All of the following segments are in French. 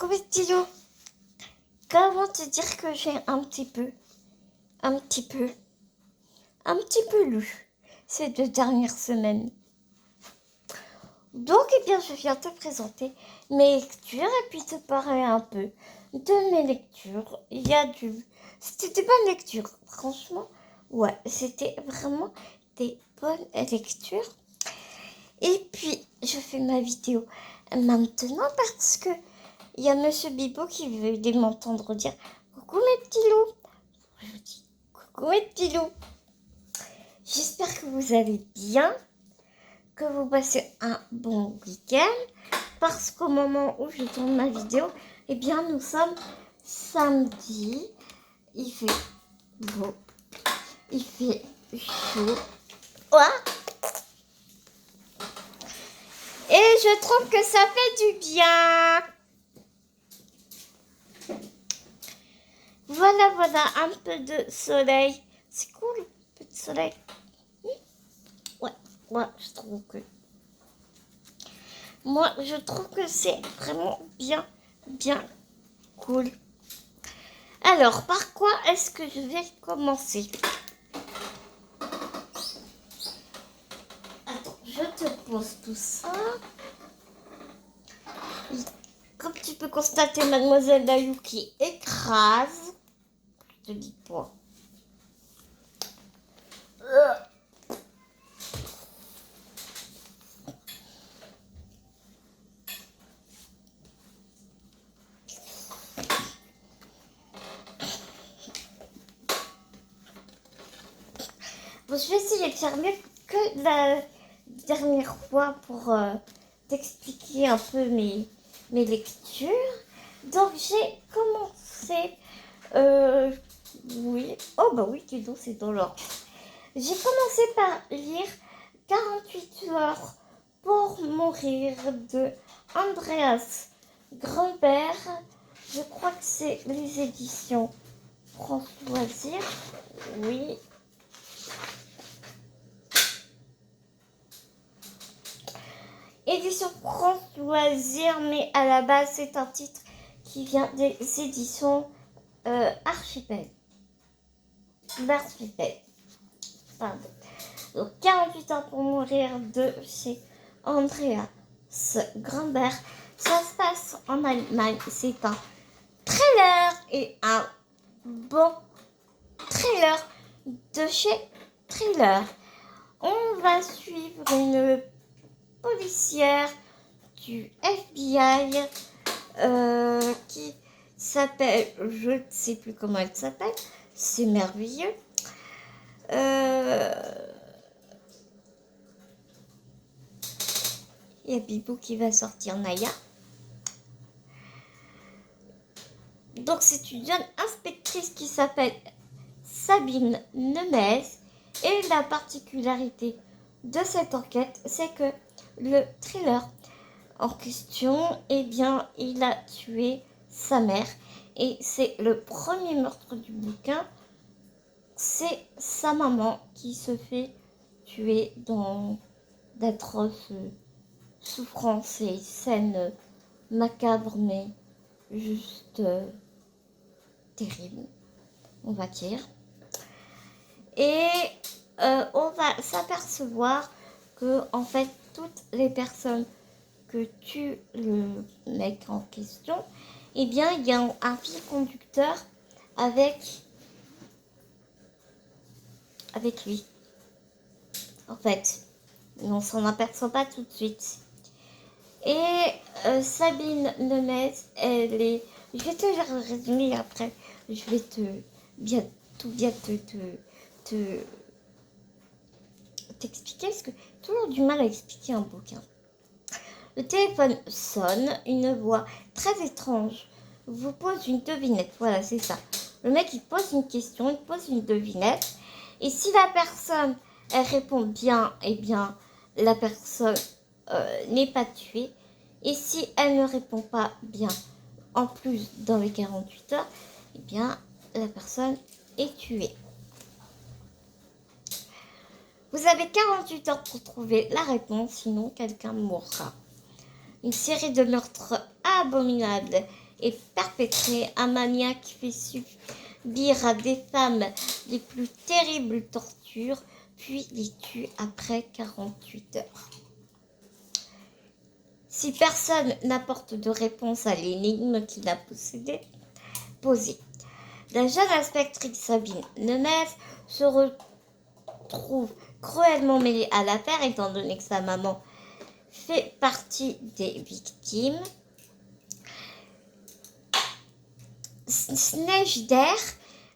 Coucou stylo. Comment te dire que j'ai un petit peu lu ces 2 dernières semaines. Donc, eh bien, je viens te présenter mes lectures et puis te parler un peu de mes lectures. C'était des bonnes lectures, franchement. Ouais, c'était vraiment des bonnes lectures. Et puis, je fais ma vidéo maintenant parce que il y a Monsieur Bibo qui veut m'entendre dire coucou mes petits loups. Je vous dis coucou mes petits loups. J'espère que vous allez bien, que vous passez un bon week-end, parce qu'au moment où je tourne ma vidéo, eh bien nous sommes samedi, il fait beau, il fait chaud, ouais. Et je trouve que ça fait du bien. Voilà, un peu de soleil. C'est cool, un peu de soleil. Ouais, je trouve que... Moi, je trouve que c'est vraiment bien cool. Alors, par quoi est-ce que je vais commencer? Attends, je te pose tout ça. Comme tu peux constater, Mademoiselle Dayuki écrase. Je te dis pas. Bon, je vais essayer de faire mieux que la dernière fois pour t'expliquer un peu mes lectures. Donc, j'ai commencé... oui. Oh, bah oui, dis donc, c'est dans l'ordre. J'ai commencé par lire 48 heures pour mourir de Andreas Grunberg. Je crois que c'est les éditions France Loisirs. Oui. Édition France Loisirs, mais à la base, c'est un titre qui vient des éditions Archipel. Pardon. Donc, 48 heures pour mourir de chez Andreas Grunberg. Ça se passe en Allemagne. C'est un trailer et un bon trailer de chez Trailer. On va suivre une policière du FBI qui s'appelle, je ne sais plus comment elle s'appelle, c'est merveilleux. Il y a Bibou qui va sortir Naya. Donc c'est une jeune inspectrice qui s'appelle Sabine Nemez. Et la particularité de cette enquête, c'est que le thriller en question, eh bien, il a tué sa mère. Et c'est le premier meurtre du bouquin. C'est sa maman qui se fait tuer dans d'atroces souffrances et scènes macabres, mais juste terribles, on va dire. Et on va s'apercevoir que, en fait, toutes les personnes que tue le mec en question, eh bien, il y a un fil conducteur avec lui. En fait, on s'en aperçoit pas tout de suite. Et Sabine Nemez, elle est... Je vais te lire le résumé après. Je vais t'expliquer, parce que j'ai toujours du mal à expliquer un bouquin. Le téléphone sonne, une voix très étrange vous pose une devinette. Voilà, c'est ça. Le mec, il pose une question, il pose une devinette. Et si la personne, elle répond bien, eh bien, la personne n'est pas tuée. Et si elle ne répond pas bien, en plus, dans les 48 heures, eh bien, la personne est tuée. Vous avez 48 heures pour trouver la réponse, sinon quelqu'un mourra. Une série de meurtres abominables est perpétré, un maniaque fait subir à des femmes les plus terribles tortures, puis les tue après 48 heures. Si personne n'apporte de réponse à l'énigme qu'il a posée, la jeune inspectrice Sabine Nemez se retrouve cruellement mêlée à l'affaire, étant donné que sa maman fait partie des victimes. Schneider,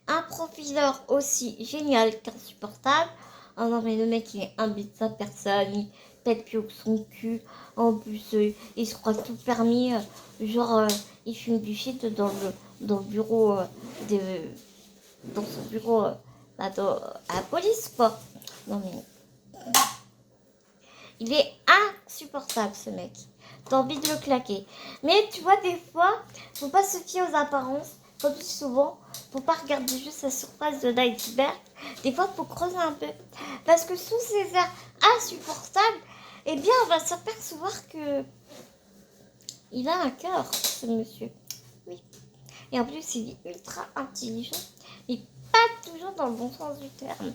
un profileur aussi génial qu'insupportable. Oh non, mais le mec, il est imbu de sa personne, il pète plus haut que son cul. En plus, il se croit tout permis. Il fume du shit dans le bureau dans son bureau à la police, quoi. Non, mais il est insupportable, ce mec. T'as envie de le claquer. Mais tu vois, des fois, faut pas se fier aux apparences. Comme souvent, faut pas regarder juste la surface de l'iceberg. Des fois, faut creuser un peu. Parce que sous ces airs insupportables, eh bien, on va s'apercevoir que il a un cœur, ce monsieur. Oui. Et en plus, il est ultra intelligent. Mais pas toujours dans le bon sens du terme.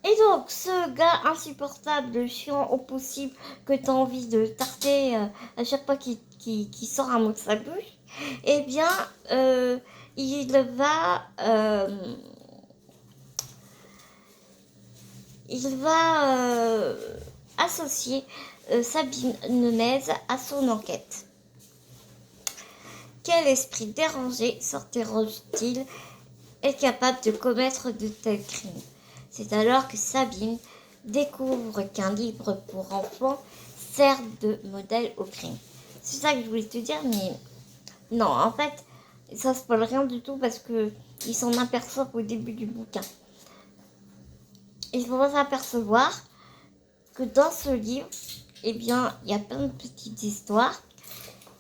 Et donc, ce gars insupportable, chiant au possible, que tu as envie de tarter à chaque fois qu'il sort un mot de sa bouche, eh bien, il va associer Sabine Nemez à son enquête. Quel esprit dérangé s'interroge-t-il est capable de commettre de tels crimes? C'est alors que Sabine découvre qu'un livre pour enfants sert de modèle au crime. C'est ça que je voulais te dire, mais non, en fait, ça spoil rien du tout parce que ils s'en aperçoivent au début du bouquin. Il faut s'apercevoir que dans ce livre, eh bien, il y a plein de petites histoires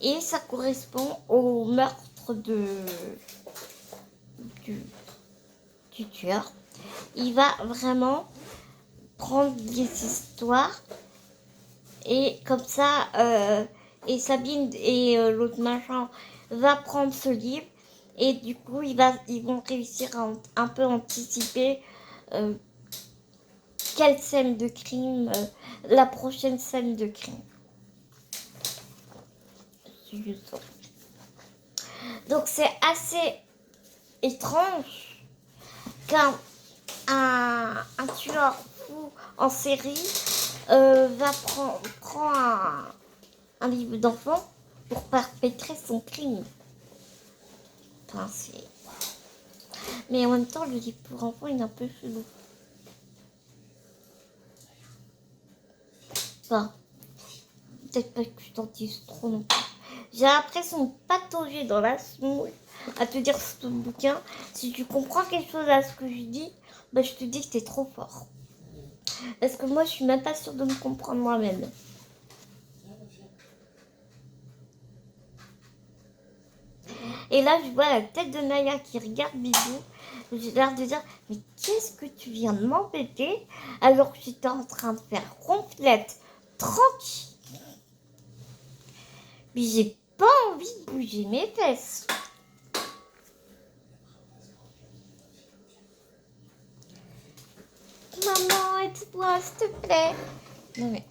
et ça correspond au meurtre du tueur. Il va vraiment prendre des histoires et comme ça, et Sabine et l'autre machin va prendre ce livre et du coup ils vont réussir à un peu anticiper quelle scène de crime, la prochaine scène de crime. Donc c'est assez étrange qu'un tueur fou en série va prendre un livre d'enfant pour perpétrer son crime. Enfin, mais en même temps, le livre pour enfants, il est un peu chelou. Enfin, peut-être pas que je t'en dise trop non plus. J'ai l'impression de patauger dans la semoule à te dire ce bouquin. Si tu comprends quelque chose à ce que je dis, bah, je te dis que t'es trop fort. Parce que moi, je suis même pas sûre de me comprendre moi-même. Et là, je vois la tête de Naya qui regarde Bidou. J'ai l'air de dire, mais qu'est-ce que tu viens de m'embêter alors que j'étais en train de faire ronflette tranquille. Mais j'ai pas envie de bouger mes fesses. Maman, aide-moi, s'il te plaît. Non mais...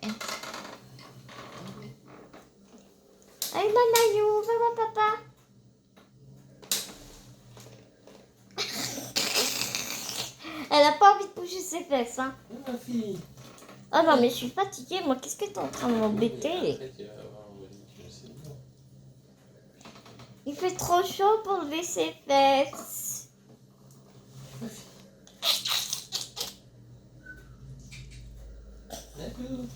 Allez, Manayou, va voir papa. Elle a pas envie de bouger ses fesses, hein. Ma fille. Oh non, mais je suis fatiguée, moi. Qu'est-ce que t'es en train de m'embêter? Il fait trop chaud pour lever ses fesses. D'accord.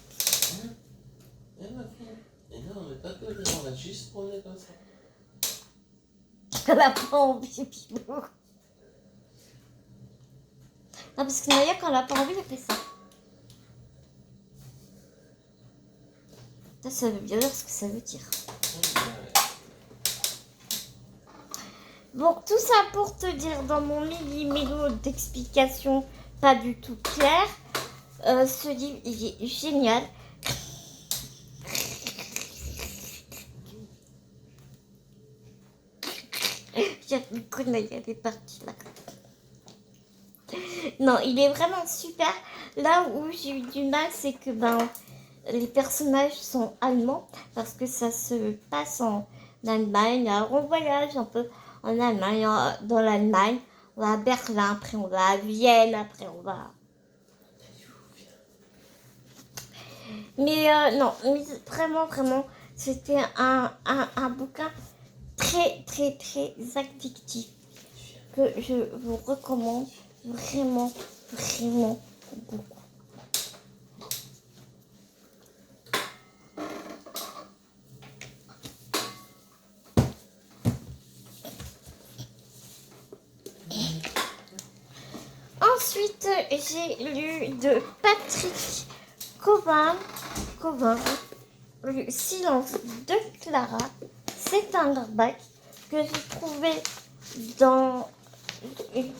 Ma fille. Et non, mais pas que on a juste pour comme ça. Elle a pas envie, Bibou. Non, parce que Naya, quand elle a pas envie, elle fait ça. Ça veut bien dire ce que ça veut dire. Bon, tout ça pour te dire, dans mon millimélo d'explication pas du tout clair, ce livre, il est génial. elle est partie là. Non, il est vraiment super. Là où j'ai eu du mal, c'est que les personnages sont allemands parce que ça se passe en Allemagne. Alors on voyage un peu en Allemagne, dans l'Allemagne. On va à Berlin, après on va à Vienne, après on va... Mais non, mais vraiment, vraiment, c'était un bouquin très, très, très addictif que je vous recommande vraiment, vraiment beaucoup. Ensuite, j'ai lu de Patrick Cobain, Le silence de Clara. C'est un hardback que j'ai trouvé dans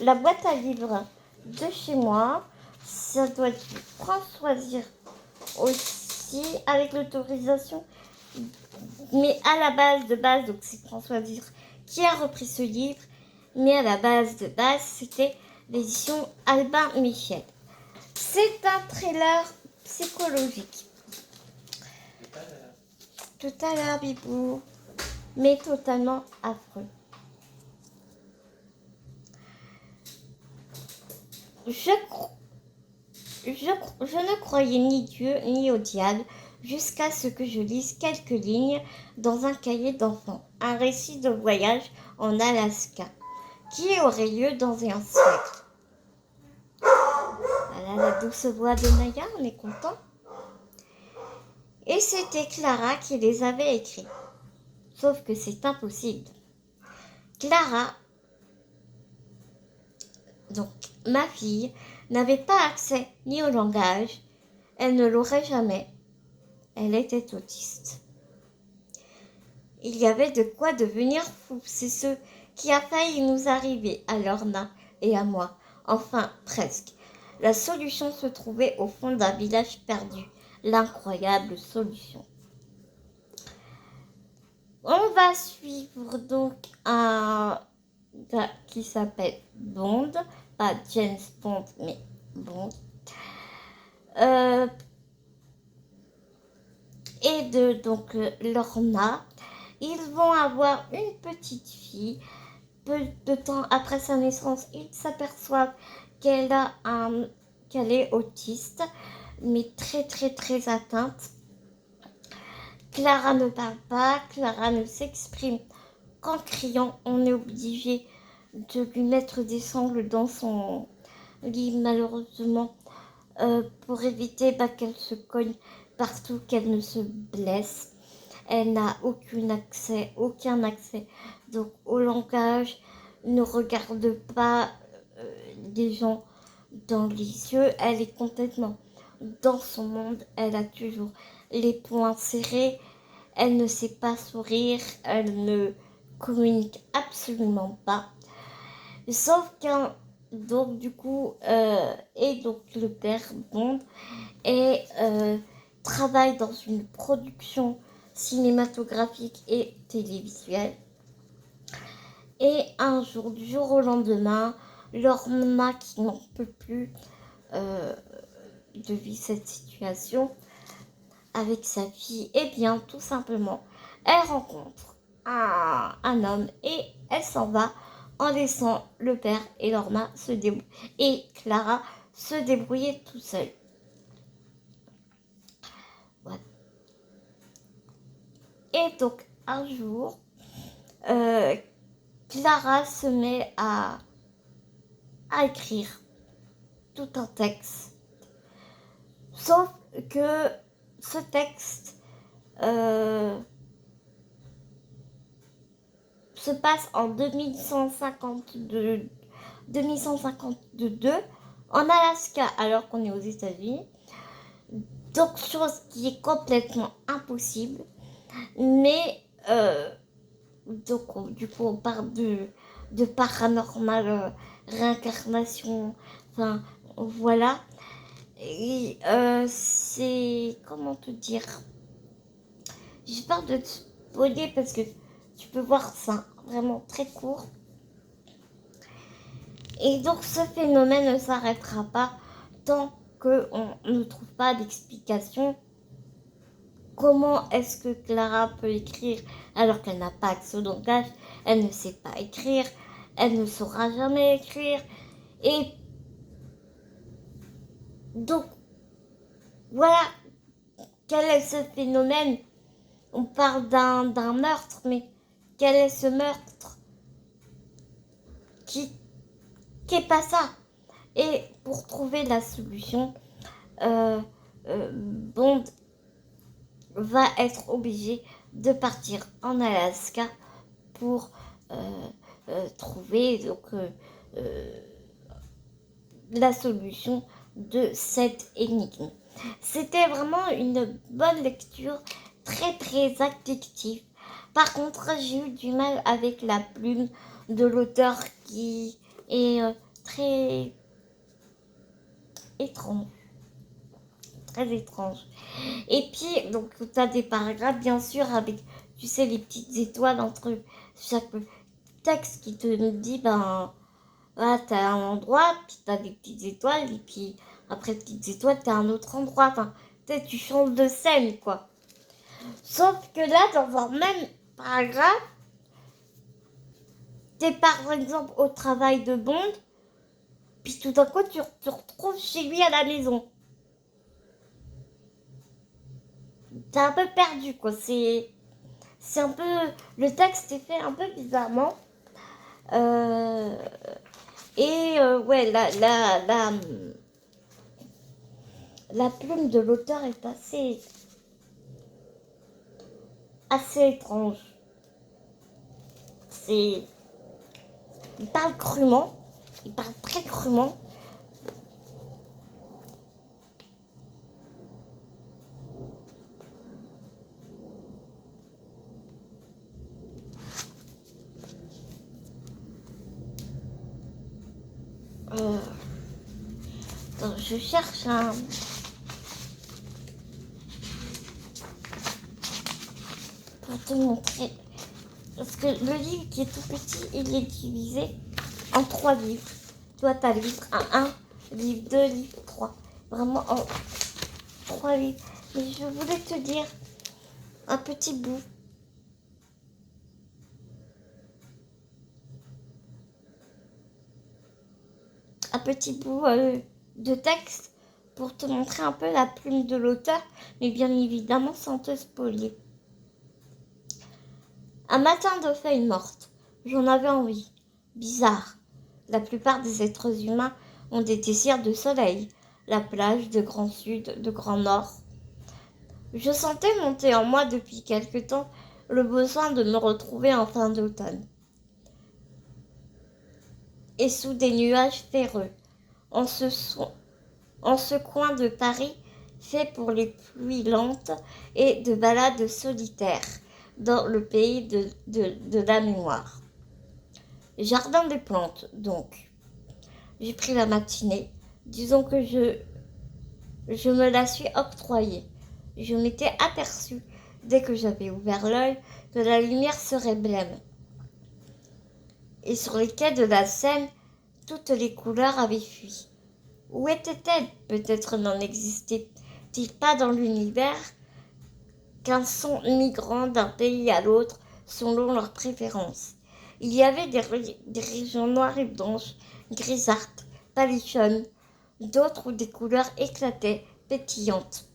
la boîte à livres de chez moi. Ça doit être du Françoisir aussi, avec l'autorisation. Mais à la base, donc c'est Françoisir qui a repris ce livre. Mais à la base, c'était l'édition Albin Michel. C'est un thriller psychologique. Tout à l'heure, Bibou, mais totalement affreux. Je ne croyais ni Dieu ni au diable jusqu'à ce que je lise quelques lignes dans un cahier d'enfant, un récit de voyage en Alaska, qui aurait lieu dans un siècle. Voilà la douce voix de Maya, on est content. Et c'était Clara qui les avait écrits. Sauf que c'est impossible. Clara, donc ma fille, n'avait pas accès ni au langage. Elle ne l'aurait jamais. Elle était autiste. Il y avait de quoi devenir fou. C'est ce qui a failli nous arriver à Lorna et à moi. Enfin, presque. La solution se trouvait au fond d'un village perdu. L'incroyable solution. On va suivre donc un gars qui s'appelle Bond, pas James Bond, mais Bond. Et donc Lorna, ils vont avoir une petite fille. Peu de temps après sa naissance, ils s'aperçoivent qu'elle est autiste, mais très très très atteinte. Clara ne parle pas, Clara ne s'exprime qu'en criant. On est obligé de lui mettre des sangles dans son lit, malheureusement, pour éviter qu'elle se cogne partout, qu'elle ne se blesse. Elle n'a aucun accès donc au langage, ne regarde pas les gens dans les yeux. Elle est complètement dans son monde. Elle a toujours les poings serrés. Elle ne sait pas sourire. Elle ne communique absolument pas. Sauf qu'un donc du coup et donc le père Bond travaille dans une production cinématographique et télévisuelle. Et un jour, du jour au lendemain, Lorna, qui n'en peut plus de vivre cette situation avec sa fille, et bien tout simplement, elle rencontre un homme et elle s'en va en laissant le père et Lorna et Clara se débrouiller tout seuls. Voilà. Et donc un jour, Clara se met à écrire tout un texte. Sauf que ce texte se passe en 2152 en Alaska, alors qu'on est aux États-Unis. Donc, chose qui est complètement impossible. Mais, donc, du coup, on parle de paranormal, réincarnation, enfin, voilà. Et c'est... Comment te dire? J'ai peur de te spoiler parce que tu peux voir ça vraiment très court. Et donc ce phénomène ne s'arrêtera pas tant qu'on ne trouve pas d'explication. Comment est-ce que Clara peut écrire alors qu'elle n'a pas accès au langage? Elle ne sait pas écrire, elle ne saura jamais écrire. Et donc, voilà, quel est ce phénomène? On parle d'un meurtre, mais quel est ce meurtre qui est pas ça? Et pour trouver la solution, Bond va être obligé de partir en Alaska pour trouver donc, la solution de cette énigme. C'était vraiment une bonne lecture, très très addictive. Par contre, j'ai eu du mal avec la plume de l'auteur qui est très étrange. Très étrange. Et puis, donc, tu as des paragraphes, bien sûr, avec, tu sais, les petites étoiles entre chaque texte qui te dit, ben, là, tu as un endroit, puis tu as des petites étoiles, et puis après petites étoiles, tu as un autre endroit. Enfin, tu changes de scène, quoi. Sauf que là, dans un même paragraphe, tu es par exemple au travail de Bond, puis tout d'un coup, tu te retrouves chez lui à la maison. T'es un peu perdu, quoi. C'est un peu... Le texte est fait un peu bizarrement. Ouais, la plume de l'auteur est assez étrange. Il parle crûment. Il parle très crûment. Attends, je cherche un... Pour te montrer. Parce que le livre qui est tout petit, il est divisé en 3 livres. Toi, tu as livre 1, livre 2, livre 3. Vraiment en 3 livres. Mais je voulais te dire un petit bout. Un petit bout de texte pour te montrer un peu la plume de l'auteur, mais bien évidemment sans te spoiler. Un matin de feuilles mortes, j'en avais envie. Bizarre. La plupart des êtres humains ont des désirs de soleil, la plage, de grand sud, de grand nord. Je sentais monter en moi depuis quelque temps le besoin de me retrouver en fin d'automne. Et sous des nuages ferreux, en ce coin de Paris fait pour les pluies lentes et de balades solitaires dans le pays de la mémoire. Jardin des plantes, donc. J'ai pris la matinée. Disons que je me la suis octroyée. Je m'étais aperçue, dès que j'avais ouvert l'œil, que la lumière serait blême. Et sur les quais de la Seine, toutes les couleurs avaient fui. Où étaient-elles? Peut-être n'en existait-il pas dans l'univers qu'un son migrant d'un pays à l'autre selon leurs préférences. Il y avait des régions noires et blanches, grisâtres, palichonnes, d'autres où des couleurs éclataient, pétillantes.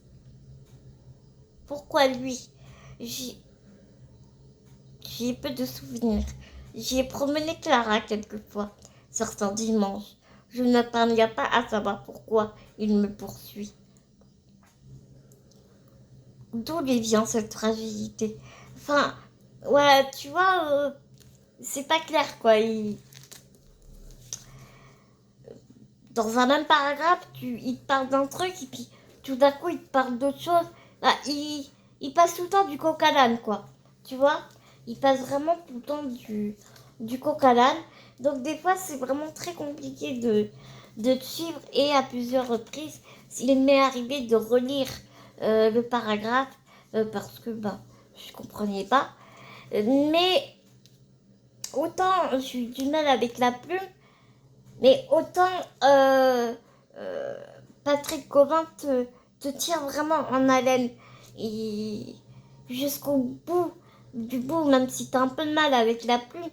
Pourquoi lui? J'y ai peu de souvenirs. J'y ai promené Clara quelquefois, certains dimanches. Je ne parviens pas à savoir pourquoi il me poursuit. D'où lui vient cette fragilité? Enfin, ouais, tu vois, c'est pas clair, quoi. Dans un même paragraphe, il te parle d'un truc, et puis tout d'un coup, il te parle d'autre chose. Bah, il passe tout le temps du coq à l'âne, quoi. Tu vois? Il passe vraiment tout le temps du coq à l'âne. Donc, des fois, c'est vraiment très compliqué de te suivre, et à plusieurs reprises, il m'est arrivé de relire le paragraphe parce que je comprenais pas. Mais autant j'ai eu du mal avec la plume, Mais autant Patrick Gauvin te tire vraiment en haleine et jusqu'au bout du bout, même si t'as un peu de mal avec la plume,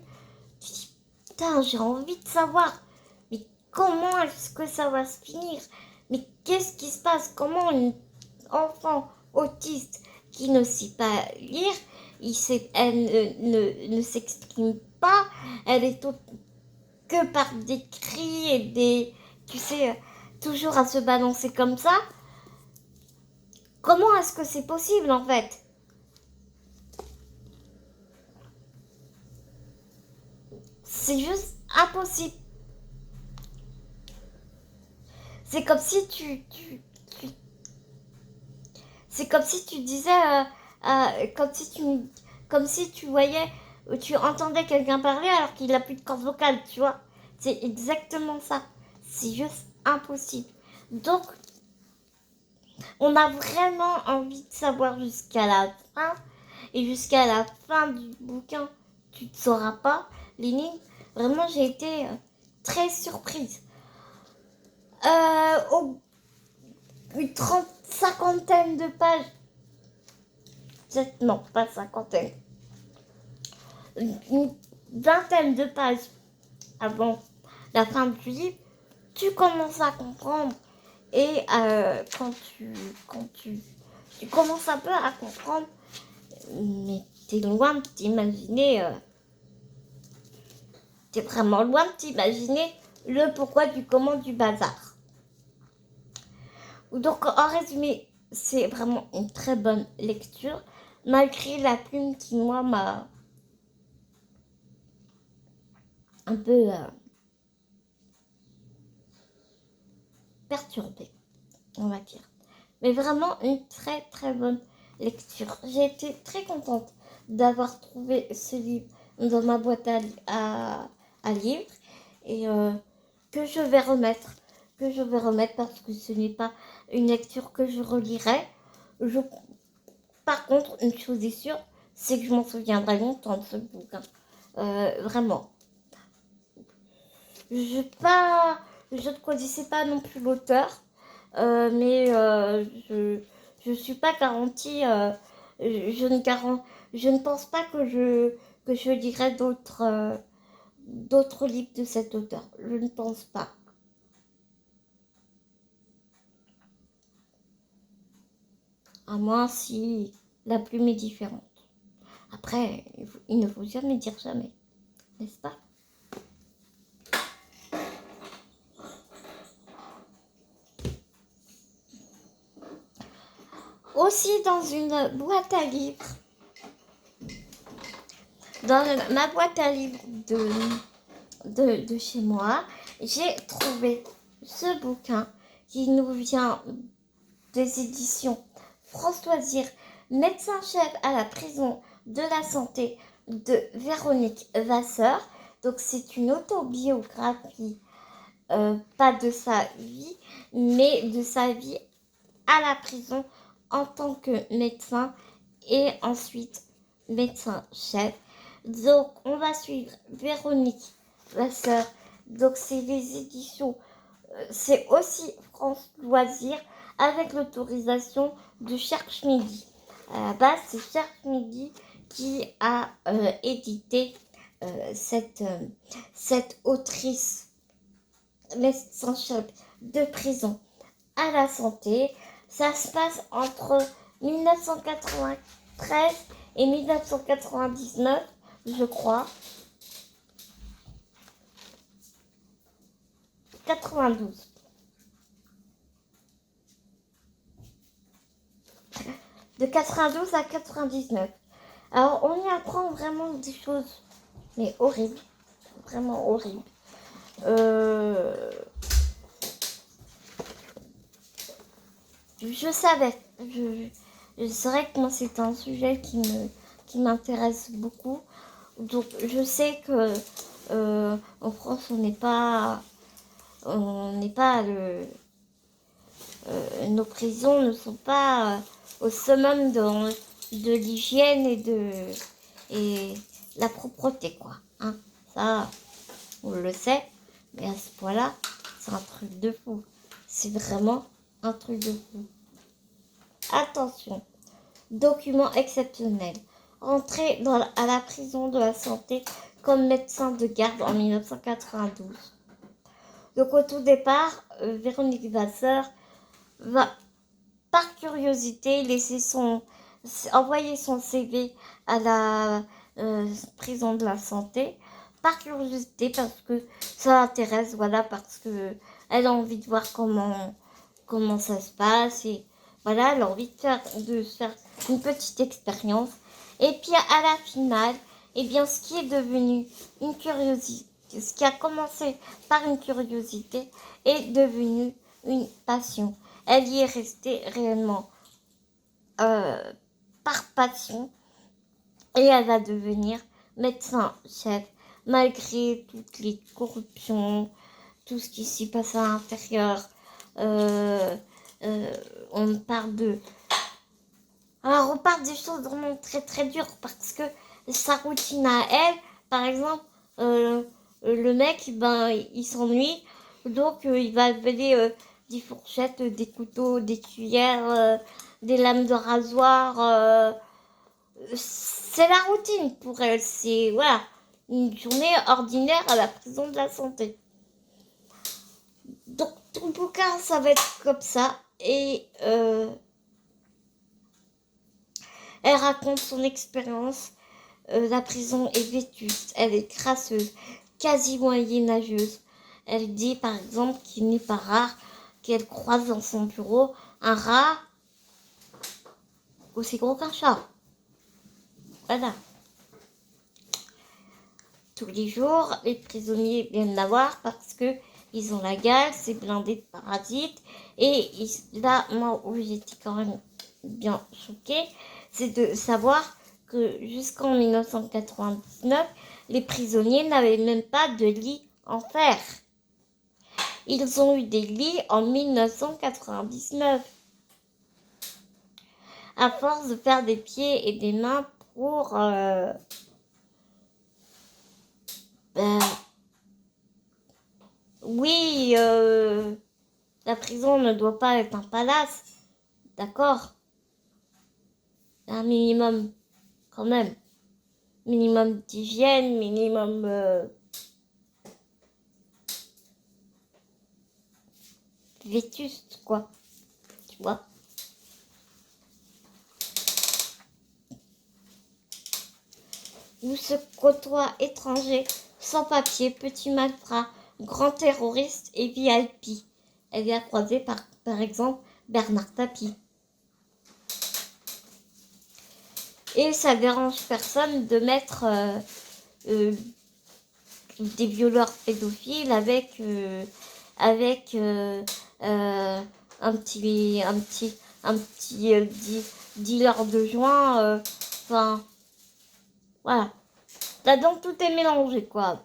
tu dis putain, j'ai envie de savoir, mais comment est-ce que ça va se finir? Mais qu'est-ce qui se passe? Comment une enfant autiste qui ne sait pas lire, elle ne s'exprime pas, elle est que par des cris et des, tu sais, toujours à se balancer comme ça. Comment est-ce que c'est possible en fait? C'est juste impossible. C'est comme si c'est comme si tu disais, comme si tu voyais, tu entendais quelqu'un parler alors qu'il n'a plus de cordes vocales, tu vois. C'est exactement ça. C'est juste impossible. Donc, on a vraiment envie de savoir jusqu'à la fin. Et jusqu'à la fin du bouquin, tu ne sauras pas l'énigme. Vraiment, j'ai été très surprise. Une cinquantaine de pages. Non, pas cinquantaine. Une vingtaine de pages avant la fin du livre, tu commences à comprendre. Et tu commences un peu à comprendre, mais t'es loin de t'imaginer, t'es vraiment loin de t'imaginer le pourquoi du comment du bazar. Donc en résumé, c'est vraiment une très bonne lecture, malgré la plume qui moi m'a un peu perturbée, on va dire. Mais vraiment une très très bonne lecture. J'ai été très contente d'avoir trouvé ce livre dans ma boîte à livres et que je vais remettre. Parce que ce n'est pas une lecture que je relirai. Par contre, une chose est sûre, c'est que je m'en souviendrai longtemps de ce bouquin. Vraiment. Je ne connaissais pas non plus l'auteur, mais je ne suis pas garantie. Je ne pense pas que je lirai d'autres livres de cet auteur. Je ne pense pas. À moins si la plume est différente. Après, il ne faut jamais dire jamais, n'est-ce pas? Aussi dans une boîte à livres, dans ma boîte à livres de chez moi, j'ai trouvé ce bouquin qui nous vient des éditions France Loisirs, médecin-chef à la prison de la santé de Véronique Vasseur. Donc c'est une autobiographie, pas de sa vie, mais de sa vie à la prison en tant que médecin et ensuite médecin-chef. Donc on va suivre Véronique Vasseur. Donc c'est les éditions, c'est aussi France Loisirs avec l'autorisation de Cherche Midi. À la base, c'est Cherche Midi qui a édité cette autrice médecin-chef de prison à la santé. Ça se passe entre 1993 et 1999, je crois. 92. De 92 à 99. Alors, on y apprend vraiment des choses, mais horribles. Vraiment horribles. Je savais. C'est vrai que moi, c'est un sujet qui m'intéresse beaucoup. Donc, je sais que en France, nos prisons ne sont pas au summum de l'hygiène et la propreté, quoi. Hein, ça, on le sait. Mais à ce point-là, c'est un truc de fou. C'est vraiment un truc de fou. Attention, document exceptionnel. Entré à la prison de la santé comme médecin de garde en 1992. Donc au tout départ, Véronique Vasseur va par curiosité envoyer son CV à la prison de la santé. Par curiosité parce que ça l'intéresse, voilà, parce que elle a envie de voir comment ça se passe et voilà, elle a envie de faire une petite expérience. Et puis à la finale, eh bien, ce qui est devenu une curiosité, ce qui a commencé par une curiosité est devenu une passion. Elle y est restée réellement par passion et elle va devenir médecin-chef malgré toutes les corruptions, tout ce qui s'y passe à l'intérieur. On parle de... Alors on parle des choses vraiment très très dures parce que sa routine à elle, par exemple, le mec, ben, il s'ennuie, donc il va appeler des fourchettes, des couteaux, des cuillères, des lames de rasoir. C'est la routine pour elle, c'est voilà, une journée ordinaire à la prison de la santé. Donc ton bouquin, ça va être comme ça et elle raconte son expérience. La prison est vétuste, elle est crasseuse, quasi moyenâgeuse. Elle dit par exemple qu'il n'est pas rare qu'elle croise dans son bureau un rat aussi gros qu'un chat. Voilà. Tous les jours, les prisonniers viennent la voir parce que ils ont la gale, c'est blindé de parasites. Et là, moi, où j'étais quand même bien choquée, c'est de savoir que jusqu'en 1999, les prisonniers n'avaient même pas de lit en fer. Ils ont eu des lits en 1999. À force de faire des pieds et des mains pour... oui, la prison ne doit pas être un palace. D'accord? Un minimum, quand même. Minimum d'hygiène, minimum... vétuste, quoi. Tu vois? Où se côtoient étrangers, sans-papiers, petits malfrats, grands terroristes et VIP. Elle y a croisé par exemple Bernard Tapie. Et ça dérange personne de mettre des violeurs pédophiles avec un petit dealer de joint. Enfin, voilà. Là-dedans, tout est mélangé, quoi.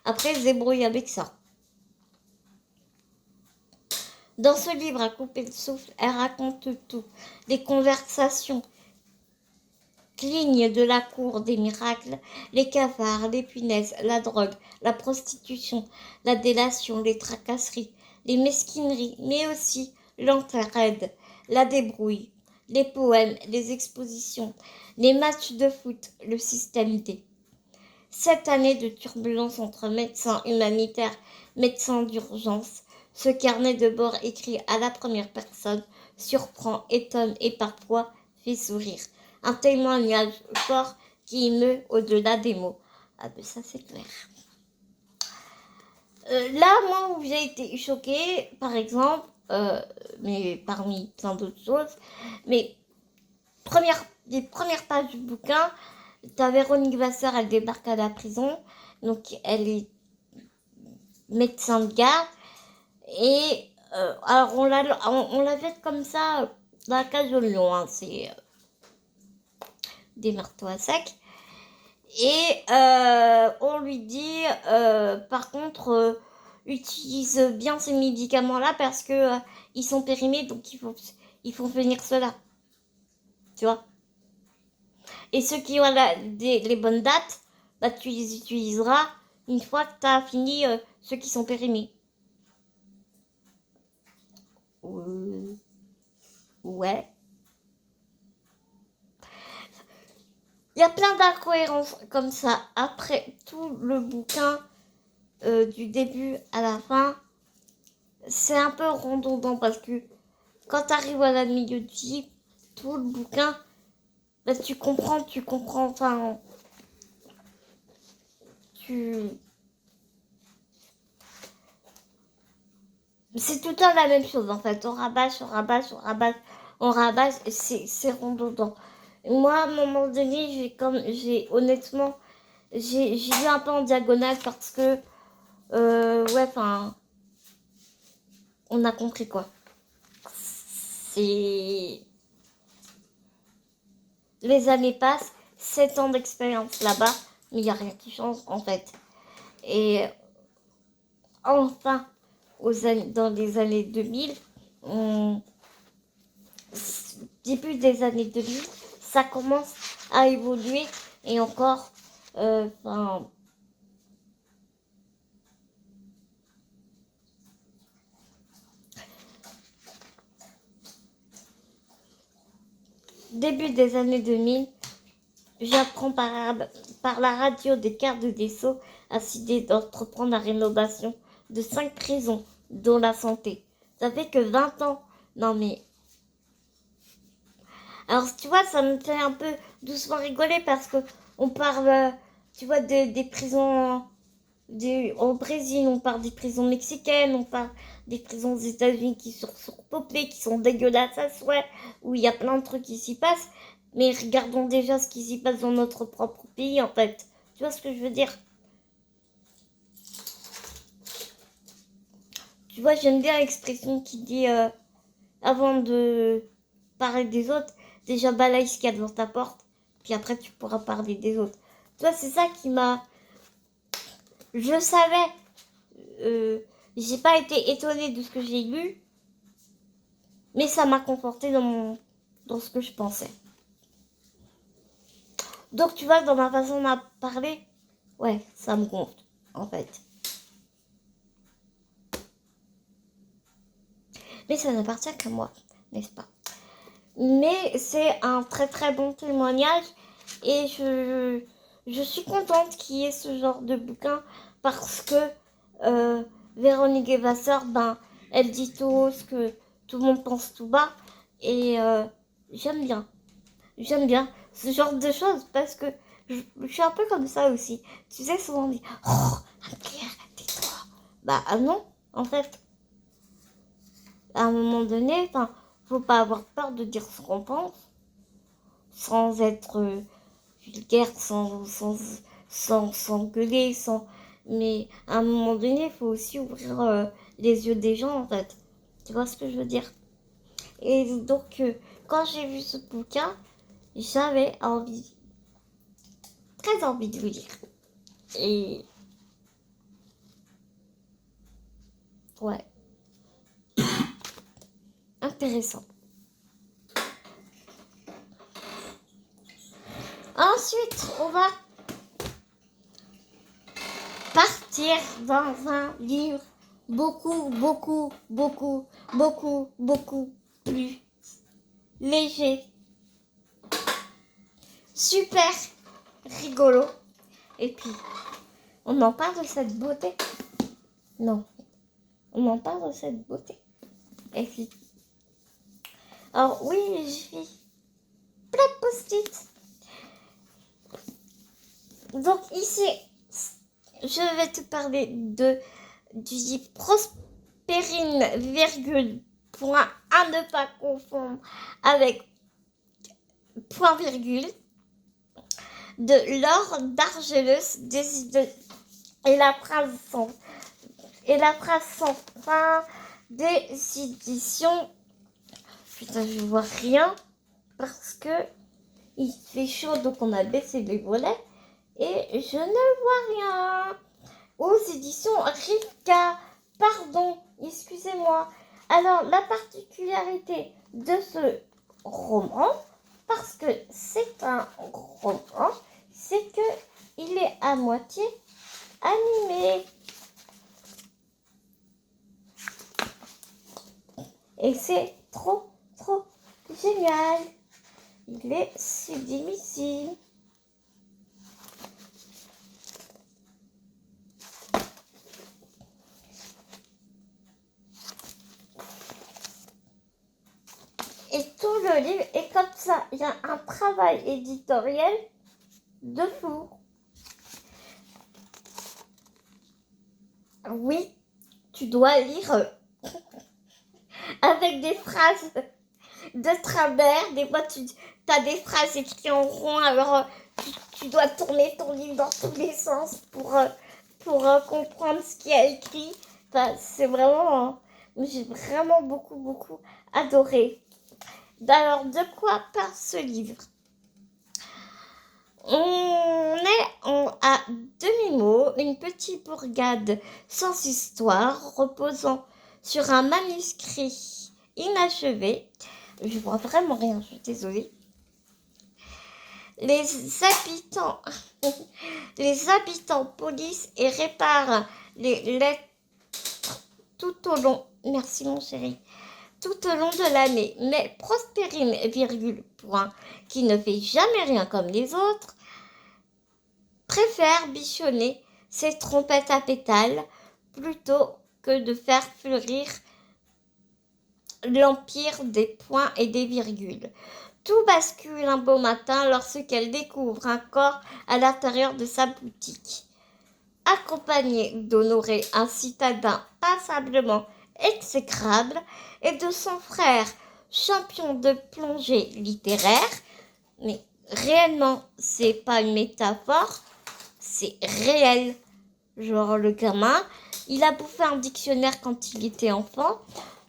Après, elle se débrouille avec ça. Dans ce livre, à couper le souffle, elle raconte tout. Les conversations clignes de la cour des miracles, les cafards, les punaises, la drogue, la prostitution, la délation, les tracasseries, les mesquineries, mais aussi l'entraide, la débrouille, les poèmes, les expositions, les matchs de foot, le système D. 7 années de turbulence entre médecins humanitaires, médecins d'urgence. Ce carnet de bord écrit à la première personne surprend, étonne et parfois fait sourire. Un témoignage fort qui émeut au-delà des mots. Ah ben ça c'est clair. Là, moi où j'ai été choquée, par exemple, mais parmi plein d'autres choses, mais les premières pages du bouquin, t'as Véronique Vasseur, elle débarque à la prison, donc elle est médecin de garde, et alors on la jette comme ça dans la cage au lion, hein, c'est des marteaux à sec, et on lui dit par contre utilise bien ces médicaments là parce que ils sont périmés, donc il faut venir cela, tu vois. Et ceux qui ont les bonnes dates, bah, tu les utiliseras une fois que tu as fini ceux qui sont périmés. Ouais. Il y a plein d'incohérences comme ça. Après tout le bouquin, du début à la fin, c'est un peu redondant parce que quand tu arrives à la milieu du livre, tout le bouquin, bah, tu comprends, enfin, c'est tout le temps la même chose en fait. On rabâche, on rabâche, on rabâche, on rabâche, et c'est redondant. Moi, à un moment donné, honnêtement, j'ai vu un peu en diagonale parce que, ouais, enfin, on a compris quoi. C'est... Les années passent, 7 ans d'expérience là-bas, mais il n'y a rien qui change en fait. Et enfin, dans les années 2000, début des années 2000, ça commence à évoluer et encore, début des années 2000, j'apprends par la radio des gardes des Sceaux à décider d'entreprendre la rénovation de 5 prisons, dont la santé. Ça fait que 20 ans. Non mais... Alors tu vois, ça me fait un peu doucement rigoler parce que on parle, tu vois, des prisons au Brésil, on parle des prisons mexicaines, on parle des prisons aux États-Unis qui sont surpeuplées, qui sont dégueulasses à souhait, où il y a plein de trucs qui s'y passent. Mais regardons déjà ce qui s'y passe dans notre propre pays, en fait. Tu vois ce que je veux dire? Tu vois, j'aime bien l'expression qui dit avant de parler des autres, déjà balaye ce qu'il y a devant ta porte, puis après tu pourras parler des autres. Tu vois, c'est ça qui m'a... Je savais, j'ai pas été étonnée de ce que j'ai lu, mais ça m'a conforté dans ce que je pensais. Donc tu vois, dans ma façon de parler, ouais, ça me gonfle, en fait. Mais ça n'appartient qu'à moi, n'est-ce pas? Mais c'est un très très bon témoignage et je suis contente qu'il y ait ce genre de bouquin parce que Véronique Levasseur, ben, elle dit tout haut ce que tout le monde pense tout bas et j'aime bien. J'aime bien ce genre de choses parce que je suis un peu comme ça aussi. Tu sais, souvent on dit « Oh, Anne-Claire, tais-toi ». Bah non, en fait, à un moment donné, enfin, faut pas avoir peur de dire ce qu'on pense sans être vulgaire, sans gueuler, sans... Mais à un moment donné, il faut aussi ouvrir les yeux des gens, en fait. Tu vois ce que je veux dire? Et donc, quand j'ai vu ce bouquin, j'avais très envie de le lire. Et... ouais. Intéressant. Ensuite, on va partir dans un livre beaucoup plus léger, super rigolo. Et puis, on en parle de cette beauté. Non, on en parle de cette beauté. Et puis, alors oui, j'ai plein de post-it. Donc ici, je vais te parler du livre Prospérine, virgule, point à ne pas confondre avec point virgule, de Laure d'Argelus, et la phrase sans fin des éditions. Putain, je vois rien parce que il fait chaud, donc on a baissé les volets et je ne vois rien. Aux éditions Rivka, pardon, excusez-moi. Alors, la particularité de ce roman, parce que c'est un roman, c'est que il est à moitié animé. Et c'est trop génial. Il est sublimissime. Et tout le livre est comme ça. Il y a un travail éditorial de fou. Oui, tu dois lire avec des phrases de travers. Des fois, tu as des phrases écrites en rond, alors tu dois tourner ton livre dans tous les sens pour comprendre ce qu'il y a écrit. Enfin, c'est vraiment... j'ai vraiment beaucoup adoré. Alors, de quoi parle ce livre? On est à demi-mot, une petite bourgade sans histoire, reposant sur un manuscrit inachevé. Je vois vraiment rien, je suis désolée. Les habitants polissent et réparent les lettres tout au long. Merci mon chéri. Tout au long de l'année. Mais Prospérine, virgule, point, qui ne fait jamais rien comme les autres, préfère bichonner ses trompettes à pétales plutôt que de faire fleurir l'empire des points et des virgules. Tout bascule un beau matin lorsqu'elle découvre un corps à l'intérieur de sa boutique. Accompagnée d'Honoré, un citadin passablement exécrable, et de son frère, champion de plongée littéraire, mais réellement, c'est pas une métaphore, c'est réel. Genre le gamin, il a bouffé un dictionnaire quand il était enfant,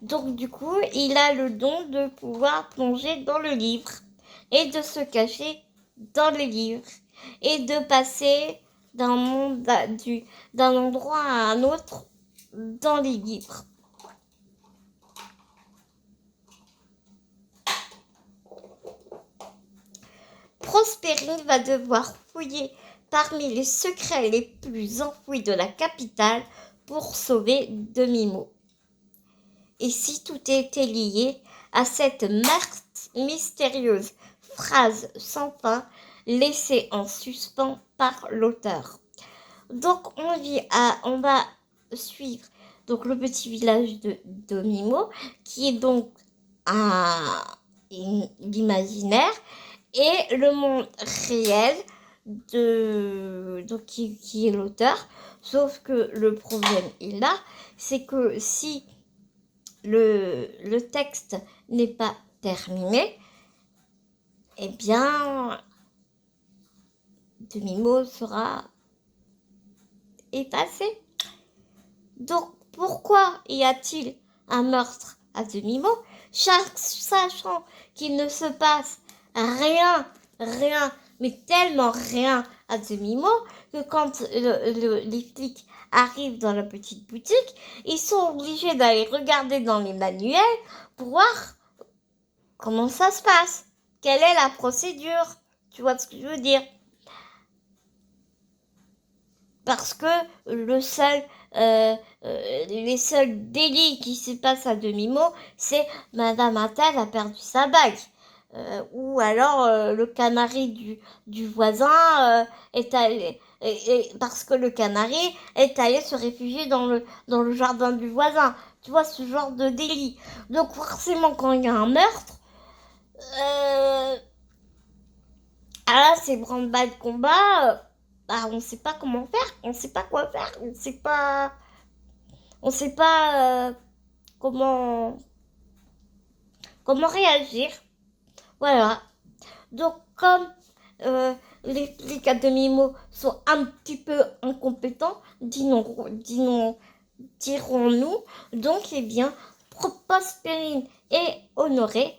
donc du coup, il a le don de pouvoir plonger dans le livre et de se cacher dans les livres et de passer d'un endroit à un autre dans les livres. Prospérine va devoir fouiller parmi les secrets les plus enfouis de la capitale pour sauver Demi-Mot. Et si tout était lié à cette mystérieuse phrase sans fin laissée en suspens par l'auteur. Donc on va suivre donc le petit village de Demi-Mot qui est donc l'imaginaire et le monde réel donc qui est l'auteur. Sauf que le problème est là, c'est que si le texte n'est pas terminé, eh bien, Demi-Mot sera effacé. Donc, pourquoi y a-t-il un meurtre à Demi-Mot, sachant qu'il ne se passe rien, mais tellement rien à Demi-Mot que quand les flics arrivent dans la petite boutique, ils sont obligés d'aller regarder dans les manuels pour voir comment ça se passe, quelle est la procédure, tu vois ce que je veux dire? Parce que les seuls délits qui se passent à Demi-Mot, c'est Madame Attal a perdu sa bague. Ou alors le canari du voisin est allé... parce que le canari est allé se réfugier dans le jardin du voisin. Tu vois, ce genre de délit. Donc forcément, quand il y a un meurtre, c'est branle-bas de combat... on sait pas comment faire, on sait pas quoi faire, on sait pas comment réagir. Voilà. Donc comme les flics à demi-mot sont un petit peu incompétents, dirons-nous, donc eh bien Prospérine et Honoré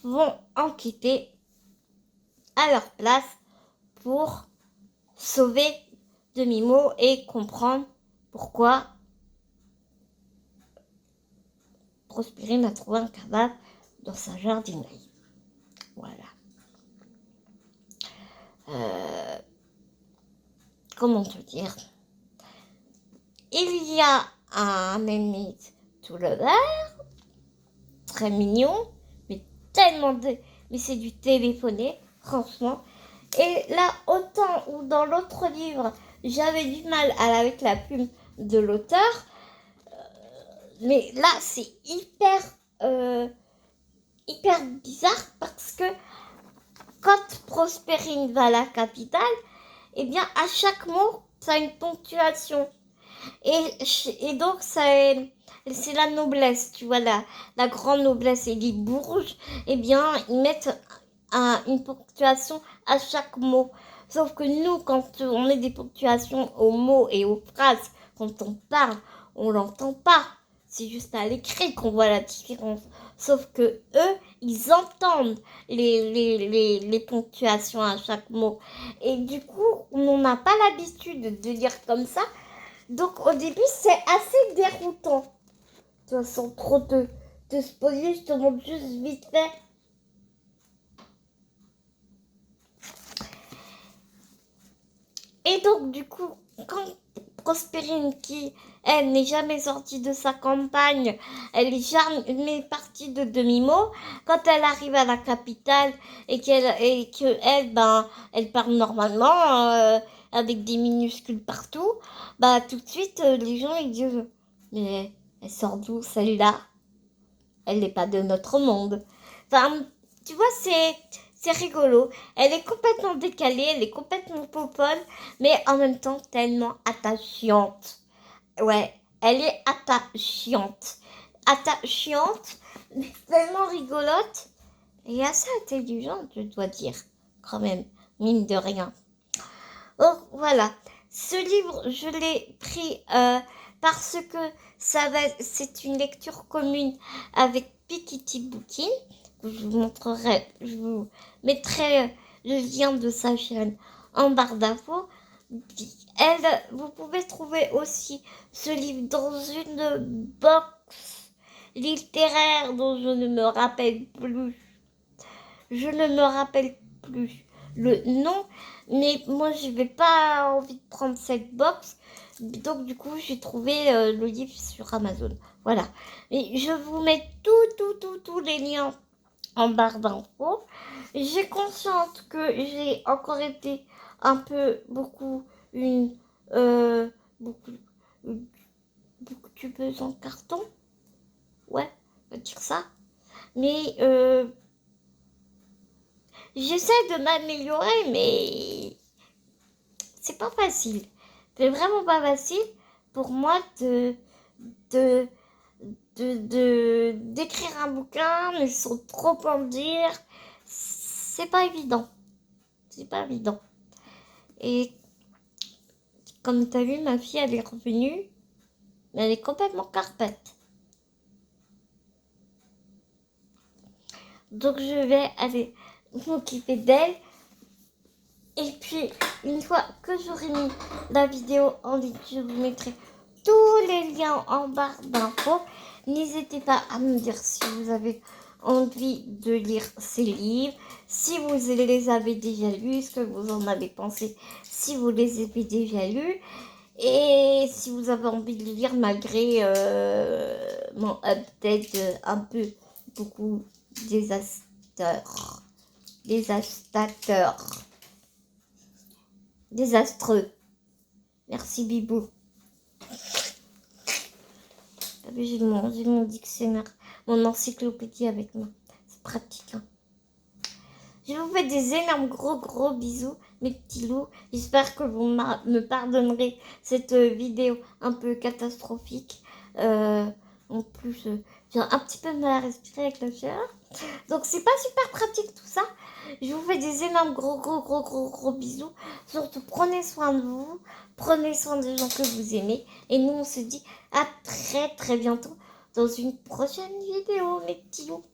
vont enquêter à leur place pour sauver Demi-Mot et comprendre pourquoi Prospérine a trouvé un cadavre dans sa jardinerie. Voilà. comment te dire, il y a un ennemi tout le vert, très mignon, mais mais c'est du téléphoné, franchement. Et là, autant où dans l'autre livre, j'avais du mal avec la plume de l'auteur, mais là, c'est hyper bizarre parce que quand Prospérine va à la capitale, eh bien, à chaque mot, ça a une ponctuation. Et donc, c'est la noblesse, tu vois, la grande noblesse et les bourges, eh bien, ils mettent une ponctuation à chaque mot. Sauf que nous, quand on met des ponctuations aux mots et aux phrases, quand on parle, on l'entend pas. C'est juste à l'écrit qu'on voit la différence. Sauf que eux, ils entendent les ponctuations à chaque mot. Et du coup, on n'a pas l'habitude de lire comme ça. Donc au début, c'est assez déroutant. De toute façon, trop te spoiler, je te montre juste vite fait. Et donc, du coup, quand Prospérine, qui, elle, n'est jamais sortie de sa campagne, elle est jamais partie de demi-mot, quand elle arrive à la capitale et qu'elle, ben, elle parle normalement, avec des minuscules partout, bah, tout de suite, les gens, ils disent, mais elle sort d'où, celle-là? Elle n'est pas de notre monde. Enfin, tu vois, c'est rigolo. Elle est complètement décalée, elle est complètement poponne, mais en même temps tellement attachante. Ouais, elle est attachante. Attachante, mais tellement rigolote et assez intelligente, je dois dire, quand même, mine de rien. Donc voilà, ce livre, je l'ai pris parce que c'est une lecture commune avec Piketty Bookin. Je vous mettrai le lien de sa chaîne en barre d'infos. Vous pouvez trouver aussi ce livre dans une box littéraire dont je ne me rappelle plus. Je ne me rappelle plus le nom, mais moi je n'avais pas envie de prendre cette box, donc du coup j'ai trouvé le livre sur Amazon. Voilà. Et je vous mets tous les liens en barre d'infos. J'ai conscience que j'ai encore été un peu beaucoup beaucoup tubeuse en carton. Ouais, on va dire ça. Mais j'essaie de m'améliorer, mais c'est pas facile. C'est vraiment pas facile pour moi d'écrire un bouquin, mais sans trop en dire. C'est pas évident. C'est pas évident. Et comme tu as vu, ma fille, elle est revenue, mais elle est complètement carpette. Donc je vais aller m'occuper d'elle. Et puis, une fois que j'aurai mis la vidéo en ligne, je vous mettrai tous les liens en barre d'infos. N'hésitez pas à me dire si vous avez envie de lire ces livres, si vous les avez déjà lus, ce que vous en avez pensé, si vous les avez déjà lus, et si vous avez envie de les lire malgré mon update un peu beaucoup désastreux. Désastreux. Merci Bibou. J'ai mon dictionnaire, mon encyclopédie avec moi. C'est pratique. Hein. Je vous fais des énormes gros bisous, mes petits loups. J'espère que vous me pardonnerez cette vidéo un peu catastrophique. En plus, j'ai un petit peu de mal à respirer avec la chaleur. Donc c'est pas super pratique tout ça. Je vous fais des énormes gros bisous. Surtout prenez soin de vous. Prenez soin des gens que vous aimez. Et nous on se dit à très bientôt dans une prochaine vidéo mes petits loups.